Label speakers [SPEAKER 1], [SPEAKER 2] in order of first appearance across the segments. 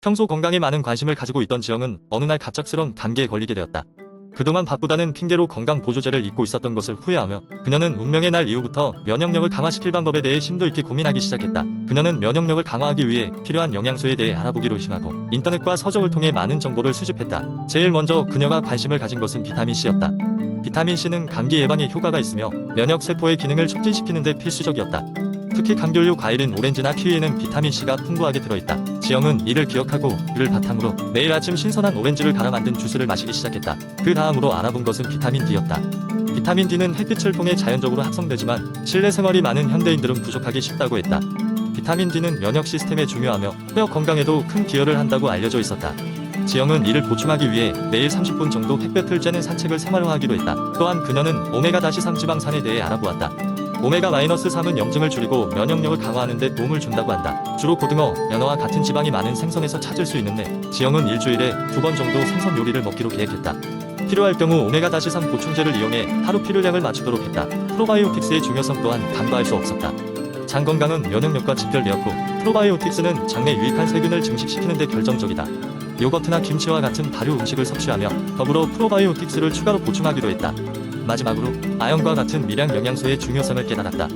[SPEAKER 1] 평소 건강에 많은 관심을 가지고 있던 지영은 어느 날 갑작스런 감기에 걸리게 되었다. 그동안 바쁘다는 핑계로 건강 보조제를 잊고 있었던 것을 후회하며 그녀는 운명의 날 이후부터 면역력을 강화시킬 방법에 대해 심도 있게 고민하기 시작했다. 그녀는 면역력을 강화하기 위해 필요한 영양소에 대해 알아보기로 심하고 인터넷과 서적을 통해 많은 정보를 수집했다. 제일 먼저 그녀가 관심을 가진 것은 비타민C였다. 비타민C는 감기 예방에 효과가 있으며 면역세포의 기능을 촉진시키는 데 필수적이었다. 특히 감귤류 과일인 오렌지나 키위에는 비타민C가 풍부하게 들어있다. 지영은 이를 기억하고 이를 바탕으로 매일 아침 신선한 오렌지를 갈아 만든 주스를 마시기 시작했다. 그 다음으로 알아본 것은 비타민 D였다. 비타민 D는 햇빛을 통해 자연적으로 합성되지만 실내 생활이 많은 현대인들은 부족하기 쉽다고 했다. 비타민 D는 면역 시스템에 중요하며 뼈 건강에도 큰 기여를 한다고 알려져 있었다. 지영은 이를 보충하기 위해 매일 30분 정도 햇볕을 쬐는 산책을 생활화하기로 했다. 또한 그녀는 오메가-3 지방산에 대해 알아보았다. 오메가-3은 염증을 줄이고 면역력을 강화하는 데 도움을 준다고 한다. 주로 고등어, 연어와 같은 지방이 많은 생선에서 찾을 수 있는데 지영은 일주일에 2번 정도 생선 요리를 먹기로 계획했다. 필요할 경우 오메가-3 보충제를 이용해 하루 필요량을 맞추도록 했다. 프로바이오틱스의 중요성 또한 간과할 수 없었다. 장 건강은 면역력과 직결되었고 프로바이오틱스는 장내 유익한 세균을 증식시키는 데 결정적이다. 요거트나 김치와 같은 발효 음식을 섭취하며 더불어 프로바이오틱스를 추가로 보충하기로 했다. 마지막으로 아연과 같은 미량 영양소의 중요성을 깨달았다.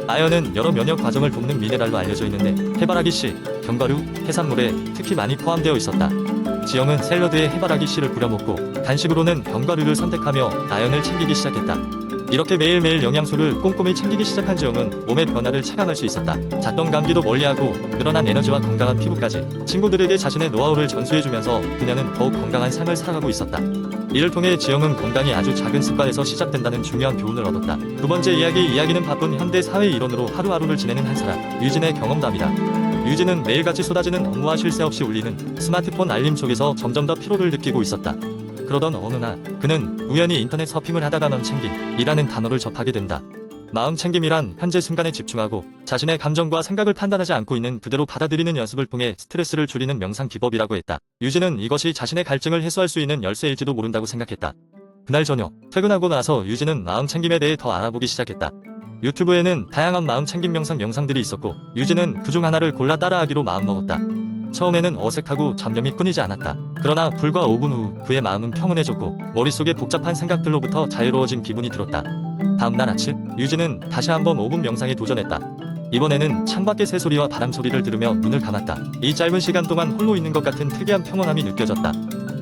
[SPEAKER 1] 아연은 여러 면역 과정을 돕는 미네랄로 알려져 있는데 해바라기 씨, 견과류, 해산물에 특히 많이 포함되어 있었다. 지영은 샐러드에 해바라기 씨를 뿌려 먹고 간식으로는 견과류를 선택하며 아연을 챙기기 시작했다. 이렇게 매일매일 영양소를 꼼꼼히 챙기기 시작한 지영은 몸의 변화를 체감할 수 있었다. 잦던 감기도 멀리하고 늘어난 에너지와 건강한 피부까지 친구들에게 자신의 노하우를 전수해주면서 그녀는 더욱 건강한 삶을 살아가고 있었다. 이를 통해 지영은 건강이 아주 작은 습관에서 시작된다는 중요한 교훈을 얻었다. 두 번째 이야기는 바쁜 현대 사회의 일원으로 하루하루를 지내는 한 사람, 유진의 경험담이다. 유진은 매일같이 쏟아지는 업무와 쉴 새 없이 울리는 스마트폰 알림 속에서 점점 더 피로를 느끼고 있었다. 그러던 어느 날 그는 우연히 인터넷 서핑을 하다가 마음챙김이라는 단어를 접하게 된다. 마음챙김이란 현재 순간에 집중하고 자신의 감정과 생각을 판단하지 않고 있는 그대로 받아들이는 연습을 통해 스트레스를 줄이는 명상 기법이라고 했다. 유진은 이것이 자신의 갈증을 해소할 수 있는 열쇠일지도 모른다고 생각했다. 그날 저녁 퇴근하고 나서 유진은 마음챙김에 대해 더 알아보기 시작했다. 유튜브에는 다양한 마음챙김 영상들이 있었고 유진은 그중 하나를 골라 따라하기로 마음먹었다. 처음에는 어색하고 잡념이 끊이지 않았다. 그러나 불과 5분 후 그의 마음은 평온해졌고 머릿속에 복잡한 생각들로부터 자유로워진 기분이 들었다. 다음날 아침 유진은 다시 한번 5분 명상에 도전했다. 이번에는 창밖의 새소리와 바람소리를 들으며 눈을 감았다. 이 짧은 시간 동안 홀로 있는 것 같은 특이한 평온함이 느껴졌다.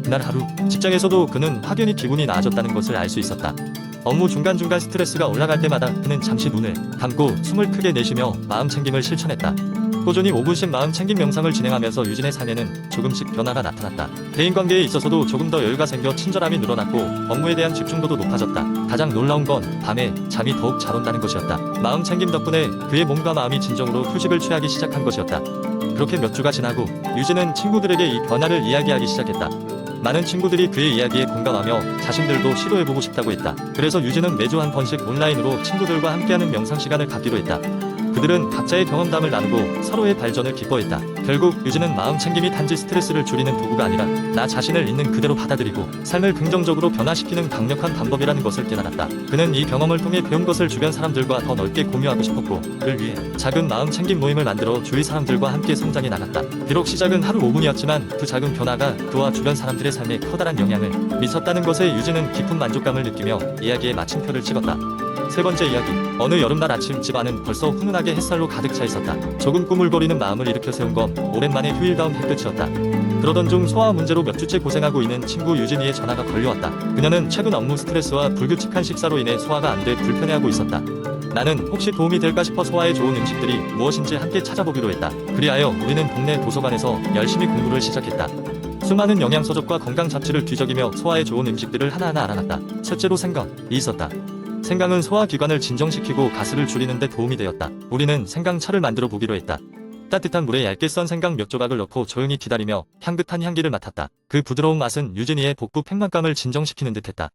[SPEAKER 1] 그날 하루 직장에서도 그는 확연히 기분이 나아졌다는 것을 알 수 있었다. 업무 중간중간 스트레스가 올라갈 때마다 그는 잠시 눈을 감고 숨을 크게 내쉬며 마음챙김을 실천했다. 꾸준히 5분씩 마음챙김 명상을 진행하면서 유진의 삶에는 조금씩 변화가 나타났다. 대인관계에 있어서도 조금 더 여유가 생겨 친절함이 늘어났고 업무에 대한 집중도도 높아졌다. 가장 놀라운 건 밤에 잠이 더욱 잘 온다는 것이었다. 마음챙김 덕분에 그의 몸과 마음이 진정으로 휴식을 취하기 시작한 것이었다. 그렇게 몇 주가 지나고 유진은 친구들에게 이 변화를 이야기하기 시작했다. 많은 친구들이 그의 이야기에 공감하며 자신들도 시도해보고 싶다고 했다. 그래서 유진은 매주 한 번씩 온라인으로 친구들과 함께하는 명상 시간을 갖기로 했다. 그들은 각자의 경험담을 나누고 서로의 발전을 기뻐했다. 결국 유진은 마음챙김이 단지 스트레스를 줄이는 도구가 아니라 나 자신을 있는 그대로 받아들이고 삶을 긍정적으로 변화시키는 강력한 방법이라는 것을 깨달았다. 그는 이 경험을 통해 배운 것을 주변 사람들과 더 넓게 공유하고 싶었고 그를 위해 작은 마음챙김 모임을 만들어 주위 사람들과 함께 성장해 나갔다. 비록 시작은 하루 5분이었지만 그 작은 변화가 그와 주변 사람들의 삶에 커다란 영향을 미쳤다는 것에 유진은 깊은 만족감을 느끼며 이야기에 마침표를 찍었다. 세 번째 이야기. 어느 여름날 아침 집안은 벌써 훈훈하게 햇살로 가득 차 있었다. 조금 꾸물거리는 마음을 일으켜 세운 건 오랜만에 휴일다운 햇볕이었다. 그러던 중 소화 문제로 몇 주째 고생하고 있는 친구 유진이의 전화가 걸려왔다. 그녀는 최근 업무 스트레스와 불규칙한 식사로 인해 소화가 안 돼 불편해하고 있었다. 나는 혹시 도움이 될까 싶어 소화에 좋은 음식들이 무엇인지 함께 찾아보기로 했다. 그리하여 우리는 동네 도서관에서 열심히 공부를 시작했다. 수많은 영양서적과 건강 잡지를 뒤적이며 소화에 좋은 음식들을 하나하나 알아놨다. 첫째로 생강이 있었다. 생강은 소화기관을 진정시키고 가스를 줄이는 데 도움이 되었다. 우리는 생강차를 만들어 보기로 했다. 따뜻한 물에 얇게 썬 생강 몇 조각을 넣고 조용히 기다리며 향긋한 향기를 맡았다. 그 부드러운 맛은 유진이의 복부 팽만감을 진정시키는 듯했다.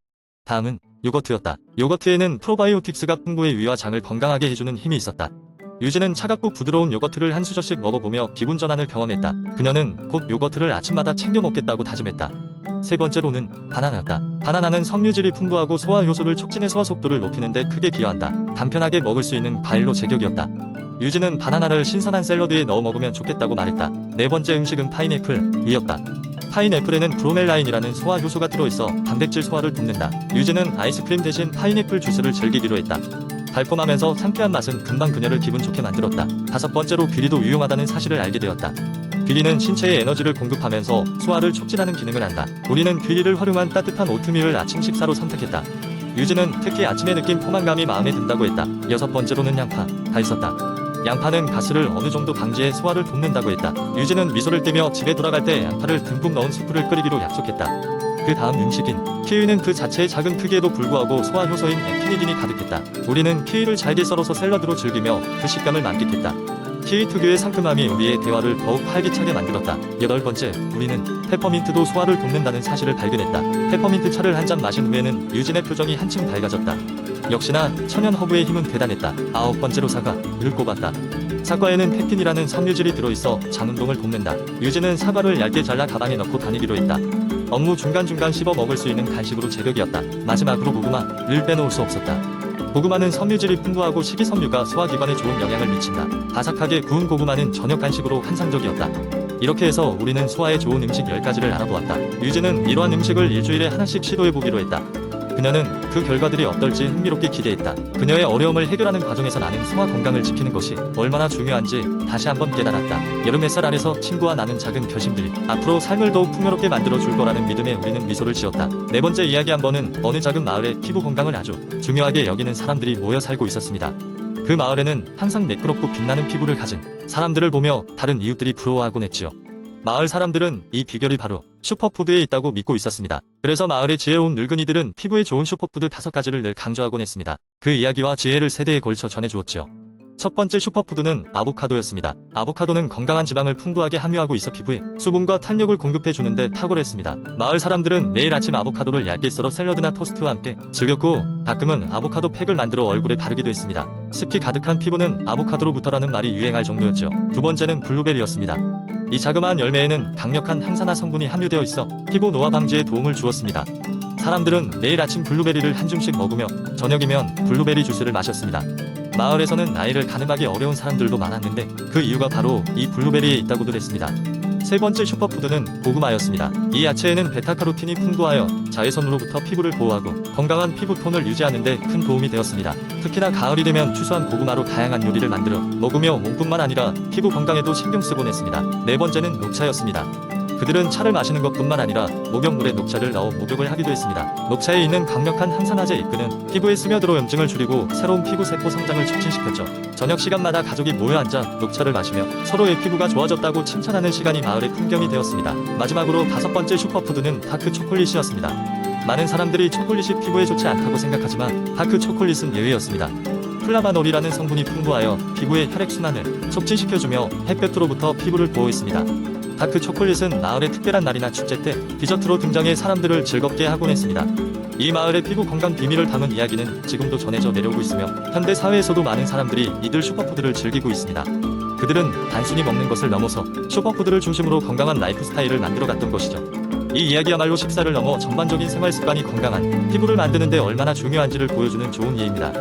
[SPEAKER 1] 다음은 요거트였다. 요거트에는 프로바이오틱스가 풍부해 위와 장을 건강하게 해주는 힘이 있었다. 유진은 차갑고 부드러운 요거트를 한 수저씩 먹어보며 기분 전환을 경험했다. 그녀는 곧 요거트를 아침마다 챙겨 먹겠다고 다짐했다. 세 번째로는 바나나였다. 바나나는 섬유질이 풍부하고 소화 효소를 촉진해 소화 속도를 높이는 데 크게 기여한다. 간편하게 먹을 수 있는 과일로 제격이었다. 유진은 바나나를 신선한 샐러드에 넣어 먹으면 좋겠다고 말했다. 네 번째 음식은 파인애플이었다. 파인애플에는 브로멜라인이라는 소화 효소가 들어있어 단백질 소화를 돕는다. 유진은 아이스크림 대신 파인애플 주스를 즐기기로 했다. 달콤하면서 상쾌한 맛은 금방 그녀를 기분 좋게 만들었다. 다섯 번째로 귀리도 유용하다는 사실을 알게 되었다. 귀리는 신체에 에너지를 공급하면서 소화를 촉진하는 기능을 한다. 우리는 귀리를 활용한 따뜻한 오트밀을 아침 식사로 선택했다. 유진은 특히 아침에 느낀 포만감이 마음에 든다고 했다. 여섯 번째로는 양파가 있었다. 양파는 가스를 어느 정도 방지해 소화를 돕는다고 했다. 유진은 미소를 띠며 집에 돌아갈 때 양파를 듬뿍 넣은 수프를 끓이기로 약속했다. 그 다음 음식인 키위는 그 자체의 작은 크기에도 불구하고 소화 효소인 에피니딘이 가득했다. 우리는 키위를 잘게 썰어서 샐러드로 즐기며 그 식감을 만끽했다. 키위 특유의 상큼함이 우리의 대화를 더욱 활기차게 만들었다. 여덟 번째, 우리는 페퍼민트도 소화를 돕는다는 사실을 발견했다. 페퍼민트 차를 한 잔 마신 후에는 유진의 표정이 한층 밝아졌다. 역시나 천연 허브의 힘은 대단했다. 아홉 번째로 사과를 꼽았다. 사과에는 팩틴이라는 섬유질이 들어있어 장 운동을 돕는다. 유진은 사과를 얇게 잘라 가방에 넣고 다니기로 했다. 업무 중간중간 씹어 먹을 수 있는 간식으로 제격이었다. 마지막으로 고구마를 빼놓을 수 없었다. 고구마는 섬유질이 풍부하고 식이섬유가 소화기관에 좋은 영향을 미친다. 바삭하게 구운 고구마는 저녁 간식으로 환상적이었다. 이렇게 해서 우리는 소화에 좋은 음식 10가지를 알아보았다. 유진은 이러한 음식을 일주일에 하나씩 시도해보기로 했다. 그녀는 그 결과들이 어떨지 흥미롭게 기대했다. 그녀의 어려움을 해결하는 과정에서 나는 소화 건강을 지키는 것이 얼마나 중요한지 다시 한번 깨달았다. 여름 햇살 아래서 친구와 나눈 작은 결심들이 앞으로 삶을 더욱 풍요롭게 만들어줄 거라는 믿음에 우리는 미소를 지었다. 네 번째 이야기 한 번은 어느 작은 마을에 피부 건강을 아주 중요하게 여기는 사람들이 모여 살고 있었습니다. 그 마을에는 항상 매끄럽고 빛나는 피부를 가진 사람들을 보며 다른 이웃들이 부러워하곤 했지요. 마을 사람들은 이 비결이 바로 슈퍼푸드에 있다고 믿고 있었습니다. 그래서 마을에 지혜로운 늙은이들은 피부에 좋은 슈퍼푸드 5가지를 늘 강조하곤 했습니다. 그 이야기와 지혜를 세대에 걸쳐 전해주었지요. 첫 번째 슈퍼푸드는 아보카도였습니다. 아보카도는 건강한 지방을 풍부하게 함유하고 있어 피부에 수분과 탄력을 공급해주는데 탁월했습니다. 마을 사람들은 매일 아침 아보카도를 얇게 썰어 샐러드나 토스트와 함께 즐겼고 가끔은 아보카도 팩을 만들어 얼굴에 바르기도 했습니다. 습기 가득한 피부는 아보카도로부터라는 말이 유행할 정도였죠. 두 번째는 블루베리였습니다. 이 자그마한 열매에는 강력한 항산화 성분이 함유되어 있어 피부 노화 방지에 도움을 주었습니다. 사람들은 매일 아침 블루베리를 한 줌씩 먹으며 저녁이면 블루베리 주스를 마셨습니다. 마을에서는 나이를 가늠하기 어려운 사람들도 많았는데 그 이유가 바로 이 블루베리에 있다고도 했습니다. 세 번째 슈퍼푸드는 고구마였습니다. 이 야채에는 베타카로틴이 풍부하여 자외선으로부터 피부를 보호하고 건강한 피부톤을 유지하는 데 큰 도움이 되었습니다. 특히나 가을이 되면 추수한 고구마로 다양한 요리를 만들어 먹으며 몸뿐만 아니라 피부 건강에도 신경 쓰곤 했습니다. 네 번째는 녹차였습니다. 그들은 차를 마시는 것뿐만 아니라 목욕물에 녹차를 넣어 목욕을 하기도 했습니다. 녹차에 있는 강력한 항산화제 이크는 피부에 스며들어 염증을 줄이고 새로운 피부 세포 성장을 촉진시켰죠. 저녁 시간마다 가족이 모여 앉아 녹차를 마시며 서로의 피부가 좋아졌다고 칭찬하는 시간이 마을의 풍경이 되었습니다. 마지막으로 다섯 번째 슈퍼푸드는 다크 초콜릿이었습니다. 많은 사람들이 초콜릿이 피부에 좋지 않다고 생각하지만 다크 초콜릿은 예외였습니다. 플라바놀이라는 성분이 풍부하여 피부의 혈액순환을 촉진시켜주며 햇볕으로부터 피부를 보호했습니다. 다크 초콜릿은 마을의 특별한 날이나 축제 때 디저트로 등장해 사람들을 즐겁게 하곤 했습니다. 이 마을의 피부 건강 비밀을 담은 이야기는 지금도 전해져 내려오고 있으며 현대 사회에서도 많은 사람들이 이들 슈퍼푸드를 즐기고 있습니다. 그들은 단순히 먹는 것을 넘어서 슈퍼푸드를 중심으로 건강한 라이프 스타일을 만들어갔던 것이죠. 이 이야기야말로 식사를 넘어 전반적인 생활 습관이 건강한 피부를 만드는 데 얼마나 중요한지를 보여주는 좋은 예입니다.